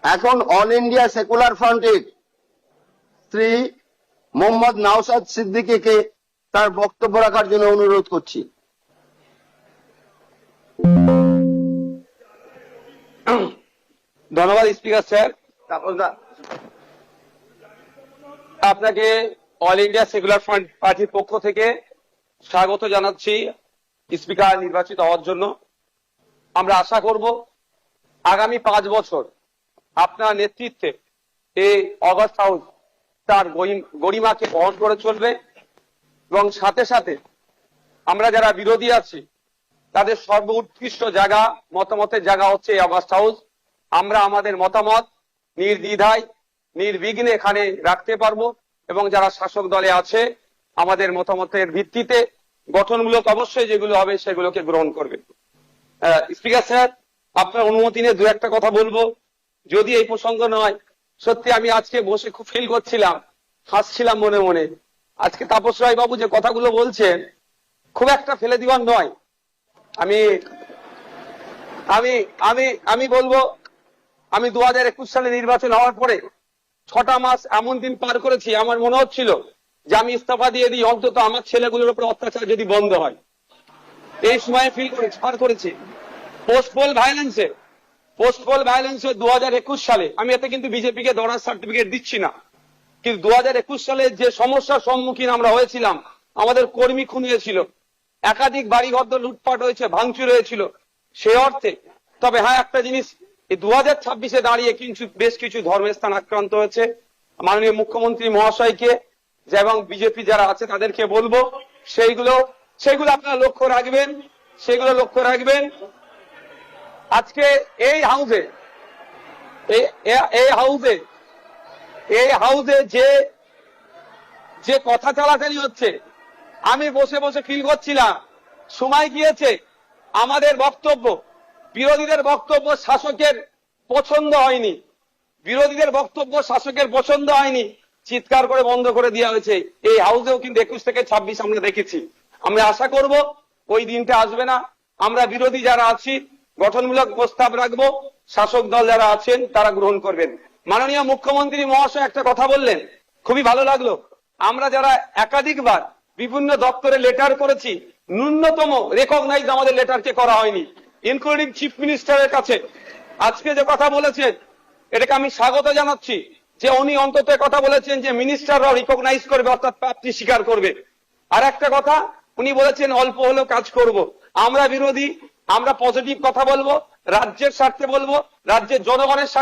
এখন all India secular ফ্রন্টের শ্রী মোহাম্মদ নওশাদ সিদ্দিকীকে তার বক্তব্য রাখার জন্য অনুরোধ করছি। ধন্যবাদ স্পিকার স্যার। আপনাকে অল ইন্ডিয়া সেকুলার ফ্রন্ট পার্টির পক্ষ থেকে স্বাগত জানাচ্ছি স্পিকার নির্বাচিত হওয়ার জন্য। আমরা আশা করব আগামী 5 বছর আপনার নেতৃত্বে এই অগাস্ট হাউস তার গরিমাকে বহন করে চলবে এবং সাথে সাথে আমরা যারা বিরোধী আছি তাদের সর্বোৎকৃষ্ট জায়গা মতামতের জায়গা হচ্ছে এই অগাস্ট হাউস। আমরা আমাদের মতামত নির্দ্বিধায় নির্বিঘ্নে এখানে রাখতে পারবো এবং যারা শাসক দলে আছে আমাদের মতামতের ভিত্তিতে গঠনমূলক অবশ্যই যেগুলো হবে সেগুলোকে গ্রহণ করবে। স্পিকার স্যার, আপনার অনুমতি নিয়ে দু একটা কথা বলবো, যদি এই প্রসঙ্গ নয়। সত্যি আমি আজকে বসে খুব ফিল করছিলাম, হাসছিলাম মনে মনে। আজকে তাপস রায় বাবু যে কথাগুলো বলছেন খুব একটা ফেলে দিবার নয়। আমি আমি আমি আমি বলবো, আমি 2021 সালে নির্বাচন হওয়ার পরে 6টা মাস এমন দিন পার করেছি, আমার মনে হচ্ছিল যে আমি ইস্তফা দিয়ে দিই, অন্তত আমার ছেলেগুলোর উপর অত্যাচার যদি বন্ধ হয়। এই সময় ফিল করেছি, পার করেছি। পোস্ট পোল ভায়োলেন্সে 2021 সালে, আমি এতে কিন্তু বিজেপিকে দরার সার্টিফিকেট দিচ্ছি না, কিন্তু 2021 সালে যে সমস্যার সম্মুখীন আমরা হয়েছিলাম, আমাদের কর্মী খুন হয়েছিল, একাধিক বাড়িঘর লুটপাট হয়েছে, ভাঙচুর হয়েছিল, সেই অর্থে। তবে হ্যাঁ, একটা জিনিস, এই 2026-এ দাঁড়িয়ে কিন্তু বেশ কিছু ধর্মের স্থান আক্রান্ত হয়েছে। মাননীয় মুখ্যমন্ত্রী মহাশয়কে এবং বিজেপি যারা আছে তাদেরকে বলবো সেইগুলো আপনারা লক্ষ্য রাখবেন। আজকে এই হাউসে যে কথা চালাচালি হচ্ছে, আমি বসে বসে ফিল করছিলাম সময় গিয়েছে আমাদের বক্তব্য, বিরোধীদের বক্তব্য শাসকের পছন্দ হয়নি, চিৎকার করে বন্ধ করে দেওয়া হয়েছে। এই হাউসেও কিন্তু 21 থেকে 26 আমরা দেখেছি। আমরা আশা করব ওই দিনটা আসবে না। আমরা বিরোধী যারা আছি গঠনমূলক প্রস্তাব রাখবো, শাসক দল যারা আছেন তারা গ্রহণ করবেন। মাননীয় মুখ্যমন্ত্রী মহাশয় একটা কথা বললেন, খুবই ভালো লাগলো। আমরা যারা একাধিকবার বিভিন্ন দপ্তরে লেটার করেছি, ন্যূনতম রেকগনাইজ আমাদের লেটারকে করা হয়নি, ইনক্লুডিং চিফ মিনিস্টারের কাছে। আজকে যে কথা বলেছেন এটাকে আমি স্বাগত জানাচ্ছি, যে উনি অন্তত কথা বলেছেন যে মিনিস্টাররাও রিকগনাইজ করবে, অর্থাৎ প্রাপ্তি স্বীকার করবে। আর একটা কথা উনি বলেছেন অল্প হলেও কাজ করব। আমরা বিরোধী, আমরা পজিটিভ কথা বলবো, রাজ্যের স্বার্থে বলবো, রাজ্যের জনগণের স্বার্থে